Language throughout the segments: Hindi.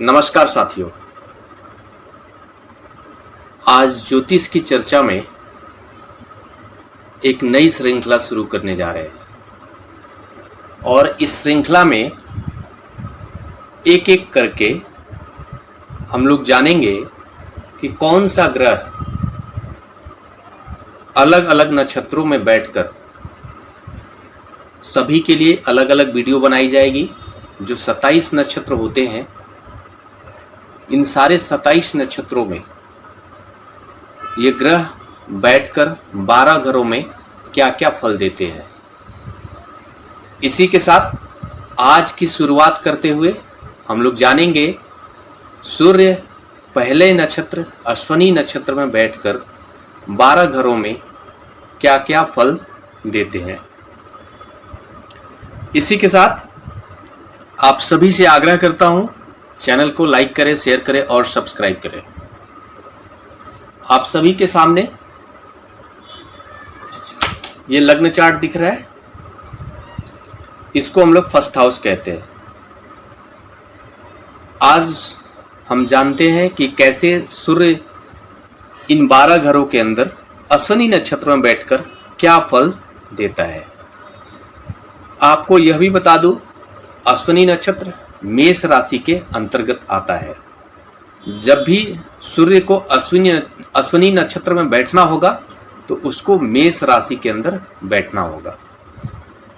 नमस्कार साथियों। आज ज्योतिष की चर्चा में एक नई श्रृंखला शुरू करने जा रहे हैं और इस श्रृंखला में एक एक करके हम लोग जानेंगे कि कौन सा ग्रह अलग अलग नक्षत्रों में बैठकर सभी के लिए अलग अलग वीडियो बनाई जाएगी। जो 27 नक्षत्र होते हैं, इन सारे 27 नक्षत्रों में ये ग्रह बैठकर 12 घरों में क्या क्या फल देते हैं। इसी के साथ आज की शुरुआत करते हुए हम लोग जानेंगे सूर्य पहले नक्षत्र अश्विनी नक्षत्र में बैठकर 12 घरों में क्या क्या फल देते हैं। इसी के साथ आप सभी से आग्रह करता हूं, चैनल को लाइक करें, शेयर करें और सब्सक्राइब करें। आप सभी के सामने ये लग्न चार्ट दिख रहा है, इसको हम लोग फर्स्ट हाउस कहते हैं। आज हम जानते हैं कि कैसे सूर्य इन 12 घरों के अंदर अश्विनी नक्षत्र में बैठकर क्या फल देता है। आपको यह भी बता दूं, अश्विनी नक्षत्र मेष राशि के अंतर्गत आता है। जब भी सूर्य को अश्विनी नक्षत्र में बैठना होगा तो उसको मेष राशि के अंदर बैठना होगा।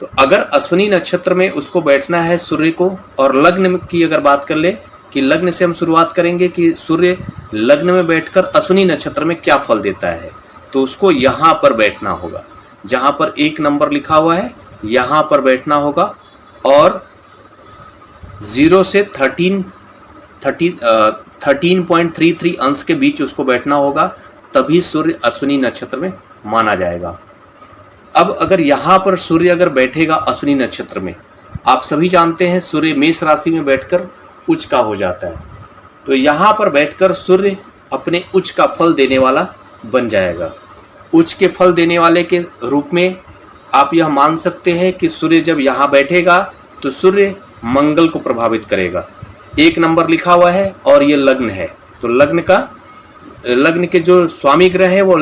तो अगर अश्विनी नक्षत्र में उसको बैठना है सूर्य को, और लग्न की अगर बात कर ले कि लग्न से हम शुरुआत करेंगे कि सूर्य लग्न में बैठकर अश्विनी नक्षत्र में क्या फल देता है, तो उसको यहाँ पर बैठना होगा। जहाँ पर 1 नंबर लिखा हुआ है यहाँ पर बैठना होगा और 0 से 13.33 अंश के बीच उसको बैठना होगा, तभी सूर्य अश्विनी नक्षत्र में माना जाएगा। अब अगर यहाँ पर सूर्य अगर बैठेगा अश्विनी नक्षत्र में, आप सभी जानते हैं सूर्य मेष राशि में बैठकर उच्च का हो जाता है, तो यहाँ पर बैठकर सूर्य अपने उच्च का फल देने वाला बन जाएगा। उच्च के फल देने वाले के रूप में आप यह मान सकते हैं कि सूर्य जब यहाँ बैठेगा तो सूर्य मंगल को प्रभावित करेगा। 1 नंबर लिखा हुआ है और ये लग्न है, तो लग्न के जो स्वामी ग्रह है वो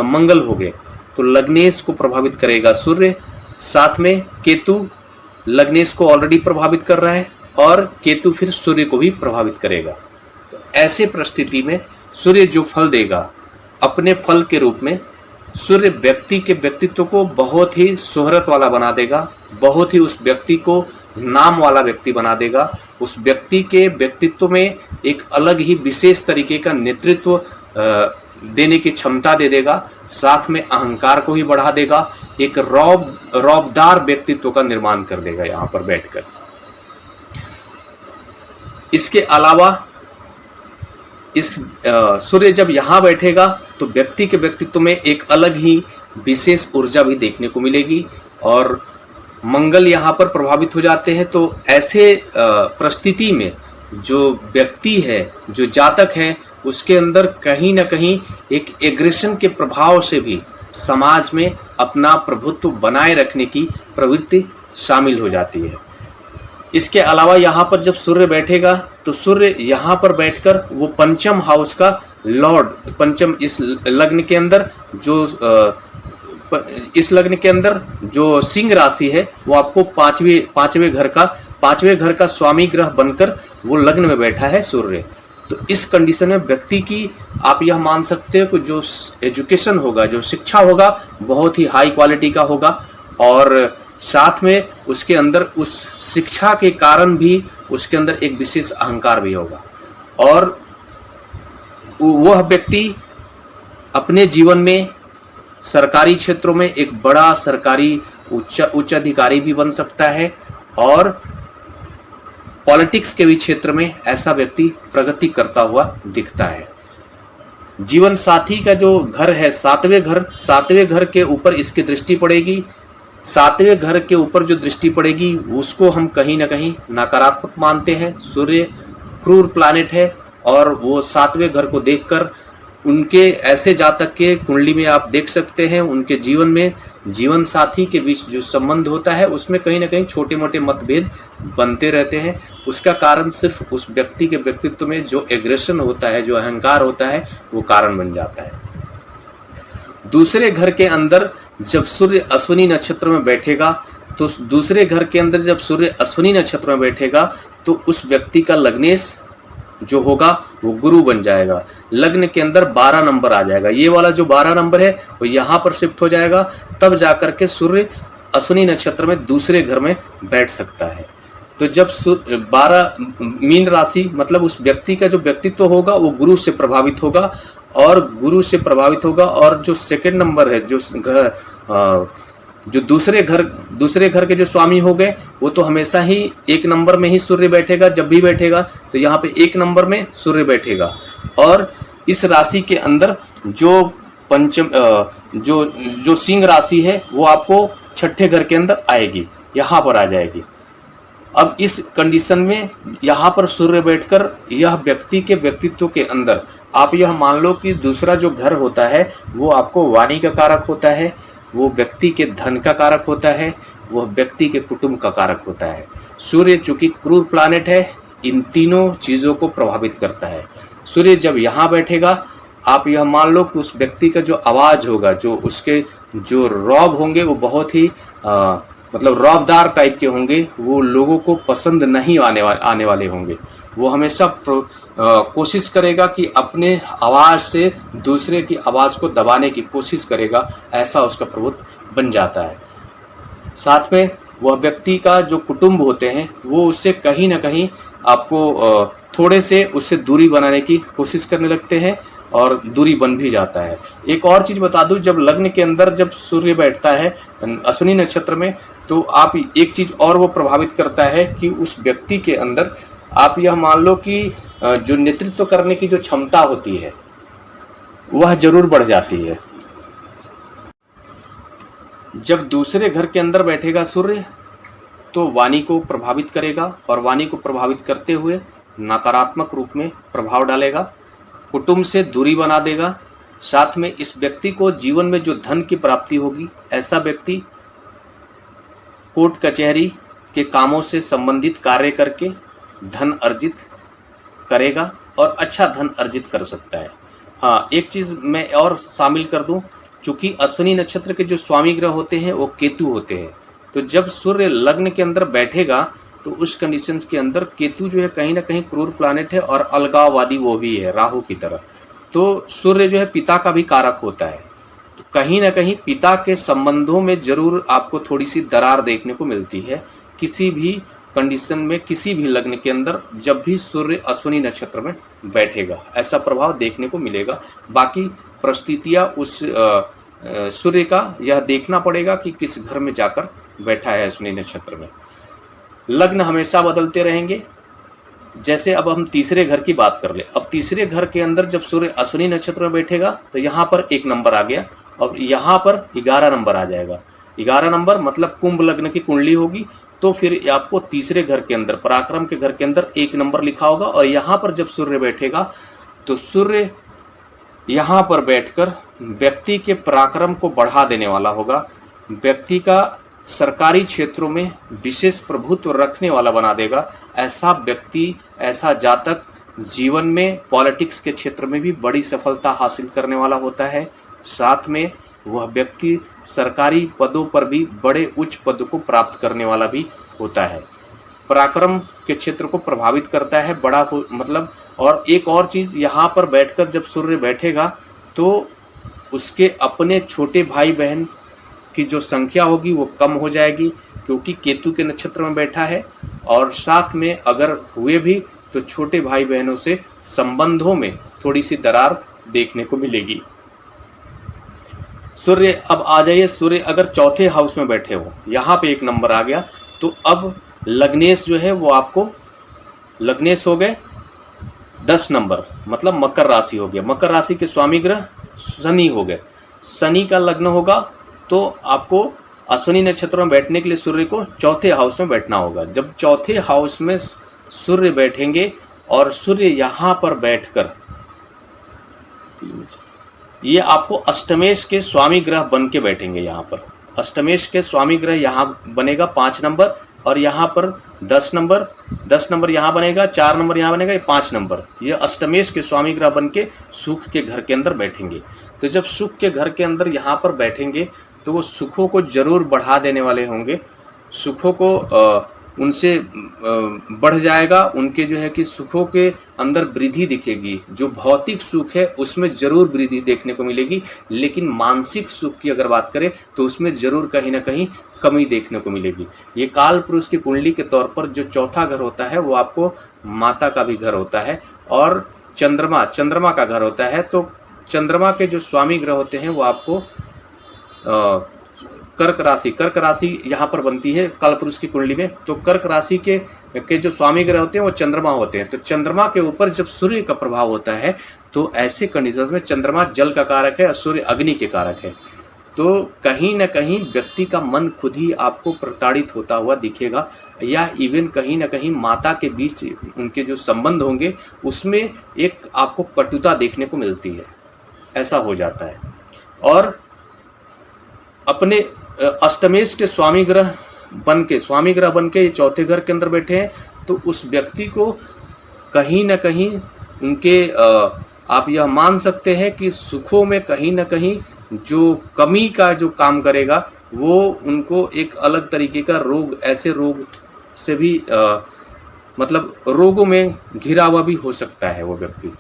मंगल हो गए, तो लग्नेश को प्रभावित करेगा सूर्य। साथ में केतु लग्नेश को ऑलरेडी प्रभावित कर रहा है और केतु फिर सूर्य को भी प्रभावित करेगा। तो ऐसे परिस्थिति में सूर्य जो फल देगा, अपने फल के रूप में सूर्य व्यक्ति के व्यक्तित्व को बहुत ही शोहरत वाला बना देगा, बहुत ही उस व्यक्ति को नाम वाला व्यक्ति बना देगा। उस व्यक्ति के व्यक्तित्व में एक अलग ही विशेष तरीके का नेतृत्व देने की क्षमता दे देगा। साथ में अहंकार को ही बढ़ा देगा, एक रौबदार व्यक्तित्व का निर्माण कर देगा यहाँ पर बैठकर। इसके अलावा इस सूर्य जब यहाँ बैठेगा तो व्यक्ति के व्यक्तित्व में एक अलग ही विशेष ऊर्जा भी देखने को मिलेगी और मंगल यहाँ पर प्रभावित हो जाते हैं। तो ऐसे परिस्थिति में जो व्यक्ति है, जो जातक है, उसके अंदर कहीं ना कहीं एक एग्रेशन के प्रभाव से भी समाज में अपना प्रभुत्व बनाए रखने की प्रवृत्ति शामिल हो जाती है। इसके अलावा यहाँ पर जब सूर्य बैठेगा तो सूर्य यहाँ पर बैठकर वो पंचम हाउस का लॉर्ड, पंचम इस लग्न के अंदर जो सिंह राशि है वो आपको पांचवें घर का स्वामी ग्रह बनकर वो लग्न में बैठा है सूर्य। तो इस कंडीशन में व्यक्ति की आप यह मान सकते हो कि जो एजुकेशन होगा, जो शिक्षा होगा, बहुत ही हाई क्वालिटी का होगा और साथ में उसके अंदर उस शिक्षा के कारण भी उसके अंदर एक विशेष अहंकार भी होगा और वह व्यक्ति अपने जीवन में सरकारी क्षेत्रों में एक बड़ा सरकारी उच्च अधिकारी भी बन सकता है और पॉलिटिक्स के भी क्षेत्र में ऐसा व्यक्ति प्रगति करता हुआ दिखता है। जीवन साथी का जो घर है, 7वें घर के ऊपर इसकी दृष्टि पड़ेगी। 7वें घर के ऊपर जो दृष्टि पड़ेगी उसको हम कहीं ना कहीं नकारात्मक मानते हैं। सूर्य क्रूर प्लैनेट है और वो 7वें घर को देखकर उनके ऐसे जातक के कुंडली में आप देख सकते हैं, उनके जीवन में जीवन साथी के बीच जो संबंध होता है उसमें कहीं ना कहीं छोटे मोटे मतभेद बनते रहते हैं। उसका कारण सिर्फ उस व्यक्ति के व्यक्तित्व में जो एग्रेशन होता है, जो अहंकार होता है, वो कारण बन जाता है। दूसरे घर के अंदर जब सूर्य अश्विनी नक्षत्र में बैठेगा, तो दूसरे घर के अंदर जब सूर्य अश्विनी नक्षत्र में बैठेगा तो उस व्यक्ति का लग्नेश जो होगा वो गुरु बन जाएगा। लग्न के अंदर 12 नंबर आ जाएगा। ये वाला जो 12 नंबर है वो यहाँ पर शिफ्ट हो जाएगा, तब जाकर के सूर्य अश्विनी नक्षत्र में दूसरे घर में बैठ सकता है। तो जब 12 मीन राशि मतलब उस व्यक्ति का जो व्यक्तित्व होगा वो गुरु से प्रभावित होगा, और गुरु से प्रभावित होगा। और जो सेकंड नंबर है, जो दूसरे घर के जो स्वामी हो गए, वो तो हमेशा ही 1 नंबर में ही सूर्य बैठेगा। जब भी बैठेगा तो यहाँ पे 1 नंबर में सूर्य बैठेगा। और इस राशि के अंदर जो पंचम जो सिंह राशि है वो आपको छठे घर के अंदर आएगी, यहाँ पर आ जाएगी। अब इस कंडीशन में यहाँ पर सूर्य बैठकर यह व्यक्ति के व्यक्तित्व के अंदर आप यह मान लो कि दूसरा जो घर होता है वो आपको वाणी का कारक होता है, वो व्यक्ति के धन का कारक होता है, वो व्यक्ति के कुटुंब का कारक होता है। सूर्य चूंकि क्रूर प्लैनेट है, इन तीनों चीज़ों को प्रभावित करता है। सूर्य जब यहाँ बैठेगा, आप यह मान लो कि उस व्यक्ति का जो आवाज़ होगा, जो उसके जो रौब होंगे वो बहुत ही मतलब रौबदार टाइप के होंगे, वो लोगों को पसंद नहीं आने वाले होंगे। वो हमेशा कोशिश करेगा कि अपने आवाज़ से दूसरे की आवाज़ को दबाने की कोशिश करेगा, ऐसा उसका प्रवृत्ति बन जाता है। साथ में वह व्यक्ति का जो कुटुंब होते हैं वो उससे कहीं ना कहीं आपको थोड़े से उससे दूरी बनाने की कोशिश करने लगते हैं, और दूरी बन भी जाता है। एक और चीज़ बता दूं, जब लग्न के अंदर जब सूर्य बैठता है अश्विनी नक्षत्र में, तो आप एक चीज़ और वो प्रभावित करता है कि उस व्यक्ति के अंदर आप यह मान लो कि जो नेतृत्व करने की जो क्षमता होती है वह जरूर बढ़ जाती है। जब दूसरे घर के अंदर बैठेगा सूर्य तो वाणी को प्रभावित करेगा, और वाणी को प्रभावित करते हुए नकारात्मक रूप में प्रभाव डालेगा, कुटुंब से दूरी बना देगा। साथ में इस व्यक्ति को जीवन में जो धन की प्राप्ति होगी, ऐसा व्यक्ति कोर्ट कचहरी के कामों से संबंधित कार्य करके धन अर्जित करेगा और अच्छा धन अर्जित कर सकता है। हाँ, एक चीज़ मैं और शामिल कर दूं, चूँकि अश्विनी नक्षत्र के जो स्वामी ग्रह होते हैं वो केतु होते हैं, तो जब सूर्य लग्न के अंदर बैठेगा तो उस कंडीशंस के अंदर केतु जो है कहीं ना कहीं क्रूर प्लैनेट है और अलगाववादी वो भी है, राहु की तरह। तो सूर्य जो है पिता का भी कारक होता है, तो कहीं ना कहीं पिता के संबंधों में जरूर आपको थोड़ी सी दरार देखने को मिलती है किसी भी कंडीशन में, किसी भी लग्न के अंदर जब भी सूर्य अश्विनी नक्षत्र में बैठेगा, ऐसा प्रभाव देखने को मिलेगा। बाकी परिस्थितियाँ उस सूर्य का यह देखना पड़ेगा कि किस घर में जाकर बैठा है अश्विनी नक्षत्र में। लग्न हमेशा बदलते रहेंगे। जैसे अब हम तीसरे घर की बात कर ले, अब तीसरे घर के अंदर जब सूर्य अश्विनी नक्षत्र में बैठेगा तो यहाँ पर 1 नंबर आ गया और यहाँ पर 11 नंबर आ जाएगा। 11 नंबर मतलब कुंभ लग्न की कुंडली होगी, तो फिर आपको तीसरे घर के अंदर, पराक्रम के घर के अंदर 1 नंबर लिखा होगा। और यहाँ पर जब सूर्य बैठेगा तो सूर्य यहाँ पर बैठकर व्यक्ति के पराक्रम को बढ़ा देने वाला होगा, व्यक्ति का सरकारी क्षेत्रों में विशेष प्रभुत्व रखने वाला बना देगा। ऐसा व्यक्ति, ऐसा जातक जीवन में पॉलिटिक्स के क्षेत्र में भी बड़ी सफलता हासिल करने वाला होता है। साथ में वह व्यक्ति सरकारी पदों पर भी बड़े उच्च पद को प्राप्त करने वाला भी होता है। पराक्रम के क्षेत्र को प्रभावित करता है बड़ा मतलब। और एक और चीज़, यहाँ पर बैठकर जब सूर्य बैठेगा तो उसके अपने छोटे भाई बहन की जो संख्या होगी वो कम हो जाएगी, क्योंकि केतु के नक्षत्र में बैठा है। और साथ में अगर हुए भी तो छोटे भाई बहनों से संबंधों में थोड़ी सी दरार देखने को मिलेगी। सूर्य, अब आ जाइए, सूर्य अगर चौथे हाउस में बैठे हो, यहाँ पे 1 नंबर आ गया, तो अब लग्नेश जो है वो आपको, लग्नेश हो गए 10 नंबर, मतलब मकर राशि हो गया। मकर राशि के स्वामी ग्रह शनि हो गए। शनि का लग्न होगा तो आपको अश्विनी नक्षत्र में बैठने के लिए सूर्य को चौथे हाउस में बैठना होगा। जब चौथे हाउस में सूर्य बैठेंगे और सूर्य यहाँ पर बैठकर ये आपको अष्टमेश के स्वामी ग्रह बन के बैठेंगे। यहाँ पर अष्टमेश के स्वामी ग्रह यहाँ बनेगा 5 नंबर, और यहाँ पर 10 नंबर यहाँ बनेगा, 4 नंबर यहाँ बनेगा, ये 5 नंबर, ये अष्टमेश के स्वामी ग्रह बन के सुख के घर के अंदर बैठेंगे। तो जब सुख के घर के अंदर यहाँ पर बैठेंगे तो वो सुखों को जरूर बढ़ा देने वाले होंगे, सुखों को उनसे बढ़ जाएगा, उनके जो है कि सुखों के अंदर वृद्धि दिखेगी। जो भौतिक सुख है उसमें जरूर वृद्धि देखने को मिलेगी, लेकिन मानसिक सुख की अगर बात करें तो उसमें जरूर कहीं ना कहीं कमी देखने को मिलेगी। ये काल पुरुष की कुंडली के तौर पर जो चौथा घर होता है वो आपको माता का भी घर होता है, और चंद्रमा का घर होता है। तो चंद्रमा के जो स्वामी ग्रह होते हैं वो आपको कर्क राशि यहाँ पर बनती है कालपुरुष की कुंडली में। तो कर्क राशि के जो स्वामी ग्रह होते हैं वो चंद्रमा होते हैं। तो चंद्रमा के ऊपर जब सूर्य का प्रभाव होता है तो ऐसे कंडीशंस में चंद्रमा जल का कारक है और सूर्य अग्नि के कारक है। तो कहीं ना कहीं व्यक्ति का मन खुद ही आपको प्रताड़ित होता हुआ दिखेगा, या इवन कहीं ना कहीं माता के बीच उनके जो संबंध होंगे उसमें एक आपको कटुता देखने को मिलती है, ऐसा हो जाता है। और अपने अष्टमेश के स्वामी ग्रह बन के ये चौथे घर के अंदर बैठे हैं, तो उस व्यक्ति को कहीं ना कहीं उनके आप यह मान सकते हैं कि सुखों में कहीं ना कहीं जो कमी का जो काम करेगा वो उनको एक अलग तरीके का रोग, ऐसे रोग से भी मतलब रोगों में घिरा हुआ भी हो सकता है वो व्यक्ति,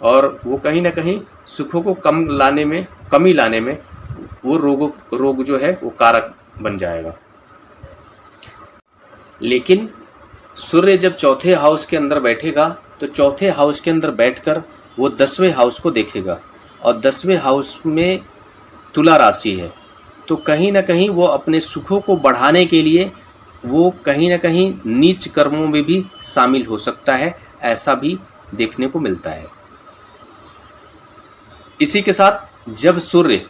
और वो कहीं ना कहीं सुखों को कमी लाने में वो रोग जो है वो कारक बन जाएगा। लेकिन सूर्य जब चौथे हाउस के अंदर बैठेगा तो चौथे हाउस के अंदर बैठकर वो 10वें हाउस को देखेगा, और 10वें हाउस में तुला राशि है। तो कहीं ना कहीं वो अपने सुखों को बढ़ाने के लिए वो कहीं ना कहीं नीच कर्मों में भी शामिल हो सकता है, ऐसा भी देखने को मिलता है। इसी के साथ जब सूर्य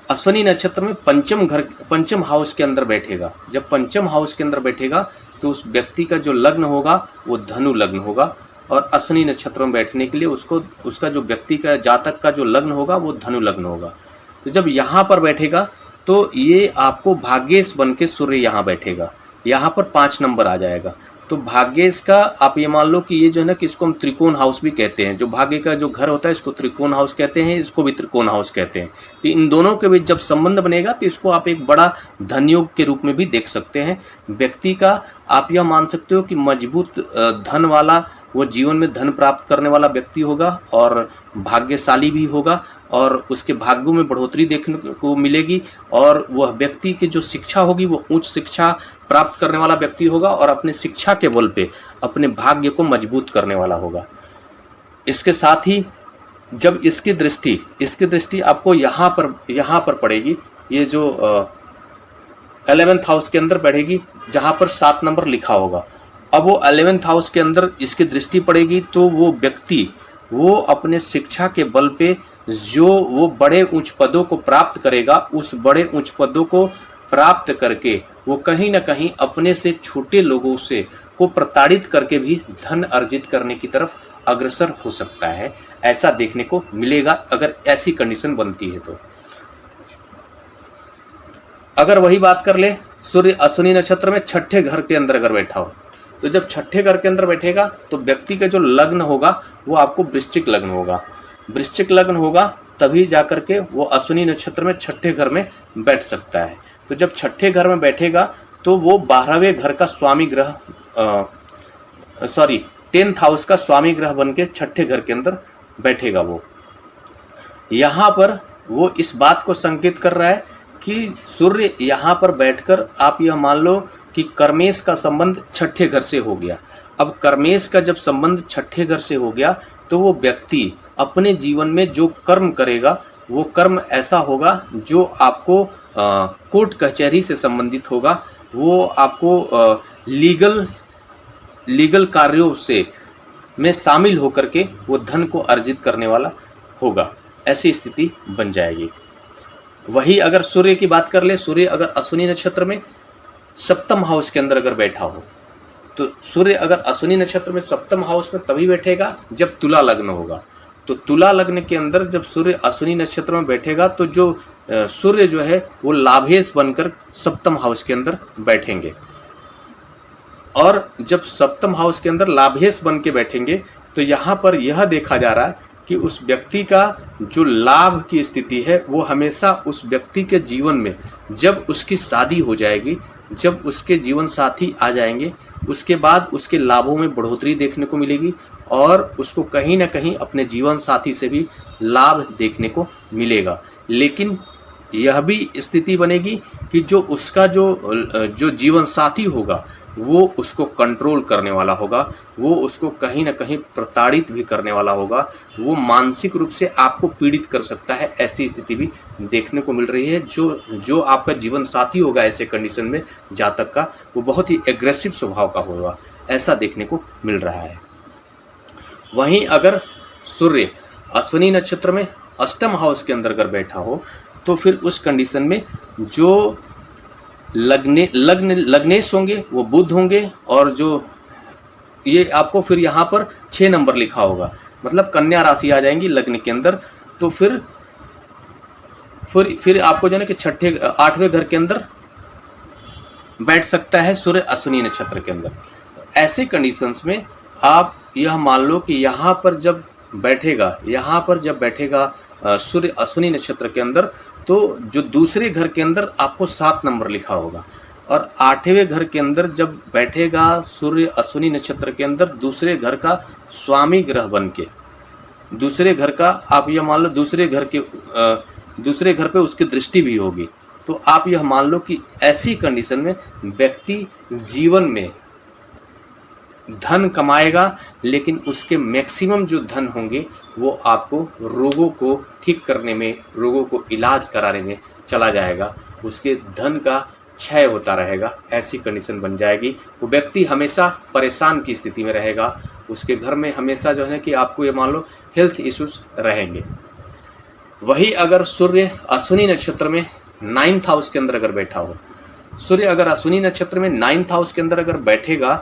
अश्विनी नक्षत्र में पंचम हाउस के अंदर बैठेगा, जब पंचम हाउस के अंदर बैठेगा तो उस व्यक्ति का जो लग्न होगा वो धनु लग्न होगा, और अश्विनी नक्षत्र में बैठने के लिए उसका जो व्यक्ति का जातक का जो लग्न होगा वो धनु लग्न होगा। तो जब यहाँ पर बैठेगा तो ये आपको भाग्येश बन के सूर्य यहाँ बैठेगा, यहाँ पर 5 नंबर आ जाएगा। तो भाग्येश का आप ये मान लो कि ये जो है ना कि इसको हम त्रिकोण हाउस भी कहते हैं, जो भाग्य का जो घर होता है इसको त्रिकोण हाउस कहते हैं, इसको भी त्रिकोण हाउस कहते हैं। तो इन दोनों के बीच जब संबंध बनेगा तो इसको आप एक बड़ा धनयोग के रूप में भी देख सकते हैं। व्यक्ति का आप यह मान सकते हो कि मजबूत धन वाला, वो जीवन में धन प्राप्त करने वाला व्यक्ति होगा और भाग्यशाली भी होगा, और उसके भाग्यों में बढ़ोतरी देखने को मिलेगी, और वह व्यक्ति की जो शिक्षा होगी वो उच्च शिक्षा प्राप्त करने वाला व्यक्ति होगा, और अपने शिक्षा के बल पे अपने भाग्य को मजबूत करने वाला होगा। इसके साथ ही जब इसकी दृष्टि आपको यहाँ पर पड़ेगी, ये जो 11th हाउस के अंदर बढ़ेगी जहाँ पर 7 नंबर लिखा होगा। अब वो 11th हाउस के अंदर इसकी दृष्टि पड़ेगी तो वो व्यक्ति वो अपने शिक्षा के बल पे जो वो बड़े उच्च पदों को प्राप्त करेगा, उस बड़े उच्च पदों को प्राप्त करके वो कहीं ना कहीं अपने से छोटे लोगों से को प्रताड़ित करके भी धन अर्जित करने की तरफ अग्रसर हो सकता है, ऐसा देखने को मिलेगा अगर ऐसी कंडीशन बनती है। तो अगर वही बात कर ले, सूर्य अश्विनी नक्षत्र में 6ठे घर के अंदर अगर बैठा हो, तो जब 6ठे घर के अंदर बैठेगा तो व्यक्ति का जो लग्न होगा वो आपको वृश्चिक लग्न होगा। वृश्चिक लग्न होगा तभी जाकर के वो अश्विनी नक्षत्र में 6ठे घर में बैठ सकता है। तो जब 6ठे घर में बैठेगा तो वो 12वें घर का स्वामी ग्रह 10th हाउस का स्वामी ग्रह बन के 6ठे घर के अंदर बैठेगा। वो यहाँ पर वो इस बात को संकेत कर रहा है कि सूर्य यहाँ पर बैठकर आप यह मान लो कि कर्मेश का संबंध 6ठे घर से हो गया। अब कर्मेश का जब संबंध 6ठे घर से हो गया तो वो व्यक्ति अपने जीवन में जो कर्म करेगा वो कर्म ऐसा होगा जो आपको कोर्ट कचहरी से संबंधित होगा, वो आपको लीगल कार्यों से में शामिल होकर के वो धन को अर्जित करने वाला होगा, ऐसी स्थिति बन जाएगी। वही अगर सूर्य की बात कर ले, सूर्य अगर अश्विनी नक्षत्र में 7th हाउस के अंदर अगर बैठा हो, तो सूर्य अगर अश्विनी नक्षत्र में 7th हाउस में तभी बैठेगा जब तुला लग्न होगा। तो तुला लग्न के अंदर जब सूर्य अश्विनी नक्षत्र में बैठेगा तो जो सूर्य जो है वो लाभेश बनकर सप्तम हाउस के अंदर बैठेंगे, और जब सप्तम हाउस के अंदर लाभेश बन के बैठेंगे तो यहाँ पर यह देखा जा रहा है कि उस व्यक्ति का जो लाभ की स्थिति है वो हमेशा उस व्यक्ति के जीवन में, जब उसकी शादी हो जाएगी, जब उसके जीवन साथी आ जाएंगे, उसके बाद उसके लाभों में बढ़ोतरी देखने को मिलेगी और उसको कहीं ना कहीं अपने जीवन साथी से भी लाभ देखने को मिलेगा। लेकिन यह भी स्थिति बनेगी कि जो उसका जो जीवन साथी होगा वो उसको कंट्रोल करने वाला होगा, वो उसको कहीं ना कहीं प्रताड़ित भी करने वाला होगा, वो मानसिक रूप से आपको पीड़ित कर सकता है। ऐसी स्थिति भी देखने को मिल रही है। जो आपका जीवन साथी होगा ऐसे कंडीशन में जातक का, वो बहुत ही एग्रेसिव स्वभाव का होगा, ऐसा देखने को मिल रहा है। वहीं अगर सूर्य अश्विनी नक्षत्र में अष्टम हाउस के अंदर अगर बैठा हो तो फिर उस कंडीशन में जो लग्नेश होंगे वो बुध होंगे, और जो ये आपको फिर यहाँ पर 6 नंबर लिखा होगा, मतलब कन्या राशि आ जाएंगी लग्न के अंदर। तो फिर आपको जो है कि 8वें घर के अंदर बैठ सकता है सूर्य अश्विनी नक्षत्र के अंदर। ऐसे कंडीशंस में आप यह मान लो कि यहाँ पर जब बैठेगा सूर्य अश्विनी नक्षत्र के अंदर, तो जो दूसरे घर के अंदर आपको 7 नंबर लिखा होगा, और 8वें घर के अंदर जब बैठेगा सूर्य अश्विनी नक्षत्र के अंदर, दूसरे घर का स्वामी ग्रह बन के, दूसरे घर का आप यह मान लो दूसरे घर पे उसकी दृष्टि भी होगी। तो आप यह मान लो कि ऐसी कंडीशन में व्यक्ति जीवन में धन कमाएगा, लेकिन उसके मैक्सिमम जो धन होंगे वो आपको रोगों को ठीक करने में, रोगों को इलाज कराने में चला जाएगा, उसके धन का क्षय होता रहेगा। ऐसी कंडीशन बन जाएगी। वो व्यक्ति हमेशा परेशान की स्थिति में रहेगा, उसके घर में हमेशा जो है कि आपको ये मान लो हेल्थ इश्यूज रहेंगे। वही अगर सूर्य अश्विनी नक्षत्र में 9th हाउस के अंदर अगर बैठा हो, सूर्य अगर अश्विनी नक्षत्र में 9th हाउस के अंदर अगर बैठेगा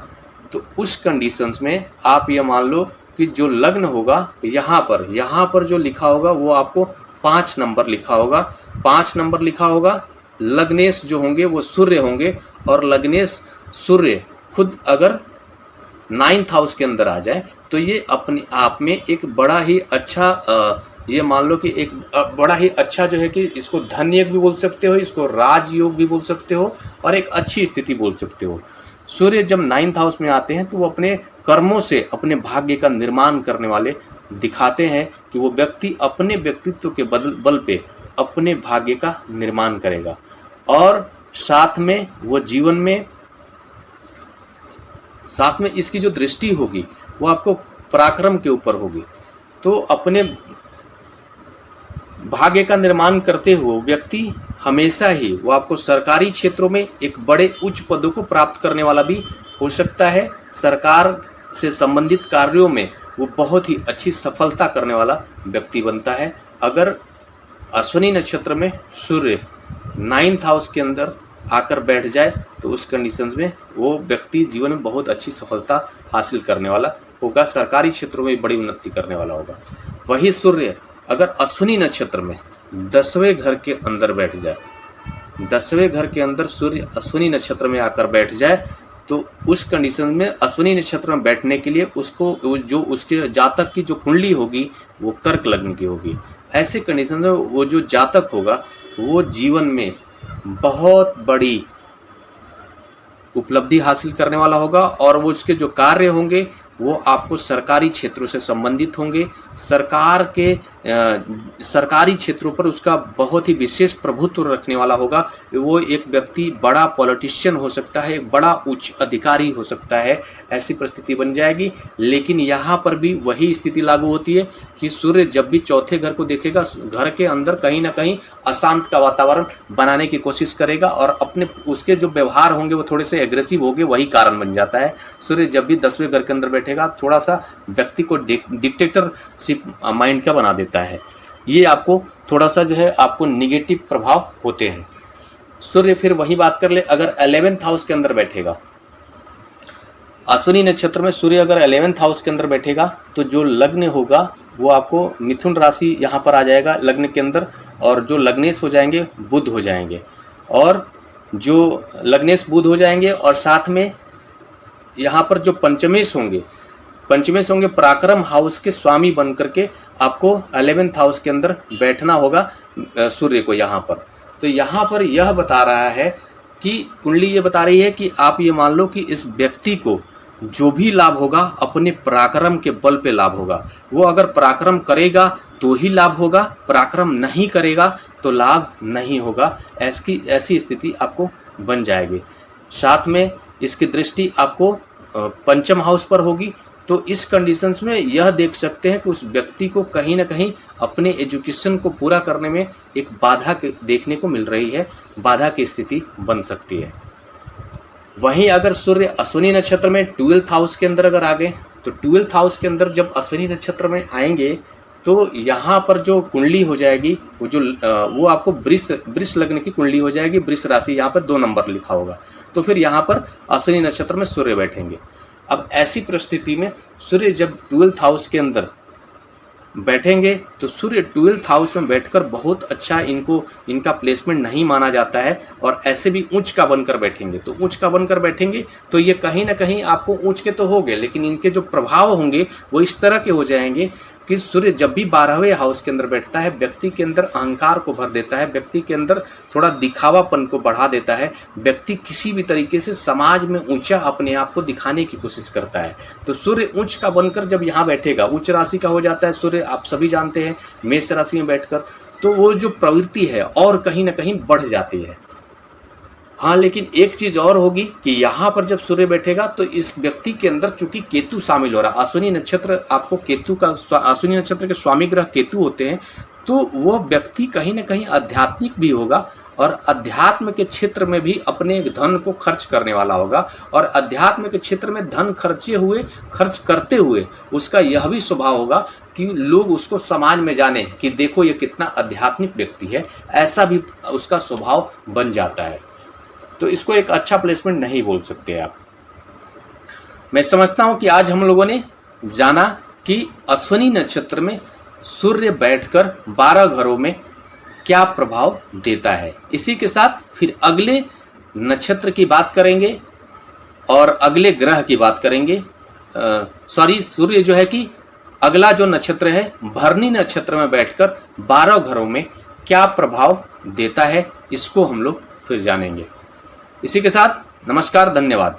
तो उस कंडीशंस में आप ये मान लो कि जो लग्न होगा यहाँ पर जो लिखा होगा वो आपको 5 नंबर लिखा होगा। 5 नंबर लिखा होगा। लग्नेश जो होंगे वो सूर्य होंगे, और लग्नेश सूर्य खुद अगर 9th हाउस के अंदर आ जाए तो ये अपने आप में एक बड़ा ही अच्छा ये मान लो कि एक बड़ा ही अच्छा जो है कि इसको धन योग भी बोल सकते हो, इसको राजयोग भी बोल सकते हो, और एक अच्छी स्थिति बोल सकते हो। सूर्य जब 9th हाउस में आते हैं तो वो अपने कर्मों से अपने भाग्य का निर्माण करने वाले दिखाते हैं कि वो व्यक्ति अपने व्यक्तित्व के बल पे अपने भाग्य का निर्माण करेगा, और साथ में वो जीवन में साथ में इसकी जो दृष्टि होगी वो आपको पराक्रम के ऊपर होगी। तो अपने भाग्य का निर्माण करते हुए व्यक्ति हमेशा ही वो आपको सरकारी क्षेत्रों में एक बड़े उच्च पदों को प्राप्त करने वाला भी हो सकता है। सरकार से संबंधित कार्यों में वो बहुत ही अच्छी सफलता करने वाला व्यक्ति बनता है। अगर अश्विनी नक्षत्र में सूर्य 9th हाउस के अंदर आकर बैठ जाए तो उस कंडीशंस में वो व्यक्ति जीवन में बहुत अच्छी सफलता हासिल करने वाला होगा, सरकारी क्षेत्रों में बड़ी उन्नति करने वाला होगा। वही सूर्य अगर अश्विनी नक्षत्र में 10वें घर के अंदर बैठ जाए, 10वें घर के अंदर सूर्य अश्विनी नक्षत्र में आकर बैठ जाए तो उस कंडीशन में अश्विनी नक्षत्र में बैठने के लिए उसको जो उसके जातक की जो कुंडली होगी वो कर्क लग्न की होगी। ऐसे कंडीशन में वो जो जातक होगा वो जीवन में बहुत बड़ी उपलब्धि हासिल करने वाला होगा, और वो उसके जो कार्य होंगे वो आपको सरकारी क्षेत्रों से संबंधित होंगे। सरकारी क्षेत्रों पर उसका बहुत ही विशेष प्रभुत्व रखने वाला होगा। वो एक व्यक्ति बड़ा पॉलिटिशियन हो सकता है, बड़ा उच्च अधिकारी हो सकता है, ऐसी परिस्थिति बन जाएगी। लेकिन यहाँ पर भी वही स्थिति लागू होती है कि सूर्य जब भी चौथे घर को देखेगा, घर के अंदर कहीं ना कहीं अशांत का वातावरण बनाने की कोशिश करेगा, और अपने उसके जो व्यवहार होंगे वो थोड़े से एग्रेसिव होंगे, वही कारण बन जाता है। सूर्य जब भी 10वें घर के अंदर बैठेगा थोड़ा सा व्यक्ति को डिक्टेटरशिप माइंड का बना देता है। ये आपको थोड़ा सा जो है आपको निगेटिव प्रभाव होते हैं। सूर्य फिर वही बात कर ले, अगर 11th हाउस के अंदर बैठेगा, अश्विनी नक्षत्र में सूर्य अगर 11th हाउस के अंदर बैठेगा तो जो लग्न होगा वो आपको मिथुन राशि यहाँ पर आ जाएगा लग्न के अंदर, और जो लग्नेश हो जाएंगे बुध हो जाएंगे, और जो लग्नेश बुध हो जाएंगे और साथ में यहाँ पर जो पंचमेश होंगे पराक्रम हाउस के स्वामी बन करके आपको 11th हाउस के अंदर बैठना होगा सूर्य को यहाँ पर। तो यहाँ पर यह बता रहा है कि कुंडली ये बता रही है कि आप ये मान लो कि इस व्यक्ति को जो भी लाभ होगा अपने पराक्रम के बल पे लाभ होगा। वो अगर पराक्रम करेगा तो ही लाभ होगा, पराक्रम नहीं करेगा तो लाभ नहीं होगा। ऐसी स्थिति आपको बन जाएगी। साथ में इसकी दृष्टि आपको पंचम हाउस पर होगी। तो इस कंडीशंस में यह देख सकते हैं कि उस व्यक्ति को कहीं ना कहीं अपने एजुकेशन को पूरा करने में एक बाधा देखने को मिल रही है, बाधा की स्थिति बन सकती है। वहीं अगर सूर्य अश्विनी नक्षत्र में 12th हाउस के अंदर अगर आ गए तो 12th हाउस के अंदर जब अश्विनी नक्षत्र में आएंगे तो यहाँ पर जो कुंडली हो जाएगी वो आपको वृष लग्न की कुंडली हो जाएगी। वृष राशि यहाँ पर 2 नंबर लिखा होगा। तो फिर यहाँ पर अश्विनी नक्षत्र में सूर्य बैठेंगे। अब ऐसी परिस्थिति में सूर्य जब 12th हाउस के अंदर बैठेंगे तो सूर्य 12th हाउस में बैठकर बहुत अच्छा इनका प्लेसमेंट नहीं माना जाता है, और ऐसे भी उच्च का बनकर बैठेंगे। तो उच्च का बनकर बैठेंगे तो ये कहीं ना कहीं आपको उच्च के तो हो गए, लेकिन इनके जो प्रभाव होंगे वो इस तरह के हो जाएंगे कि सूर्य जब भी 12वें हाउस के अंदर बैठता है व्यक्ति के अंदर अहंकार को भर देता है, व्यक्ति के अंदर थोड़ा दिखावापन को बढ़ा देता है। व्यक्ति किसी भी तरीके से समाज में ऊंचा अपने आप को दिखाने की कोशिश करता है। तो सूर्य उच्च का बनकर जब यहाँ बैठेगा, उच्च राशि का हो जाता है सूर्य, आप सभी जानते हैं, मेष राशि में बैठकर, तो वो जो प्रवृत्ति है और कहीं ना कहीं बढ़ जाती है। हाँ, लेकिन एक चीज और होगी कि यहाँ पर जब सूर्य बैठेगा तो इस व्यक्ति के अंदर चूंकि केतु शामिल हो रहा है, अश्विनी नक्षत्र आपको अश्विनी नक्षत्र के स्वामी ग्रह केतु होते हैं, तो वो व्यक्ति कहीं ना कहीं आध्यात्मिक भी होगा और अध्यात्म के क्षेत्र में भी अपने धन को खर्च करने वाला होगा। और अध्यात्म के क्षेत्र में धन खर्च करते हुए उसका यह भी स्वभाव होगा कि लोग उसको समाज में जाने कि देखो ये कितना आध्यात्मिक व्यक्ति है, ऐसा भी उसका स्वभाव बन जाता है। तो इसको एक अच्छा प्लेसमेंट नहीं बोल सकते आप। मैं समझता हूं कि आज हम लोगों ने जाना कि अश्विनी नक्षत्र में सूर्य बैठकर 12 घरों में क्या प्रभाव देता है। इसी के साथ फिर अगले नक्षत्र की बात करेंगे और अगले ग्रह की बात करेंगे। सूर्य जो है कि अगला जो नक्षत्र है भरणी नक्षत्र में बैठकर 12 घरों में क्या प्रभाव देता है, इसको हम लोग फिर जानेंगे। इसी के साथ नमस्कार, धन्यवाद।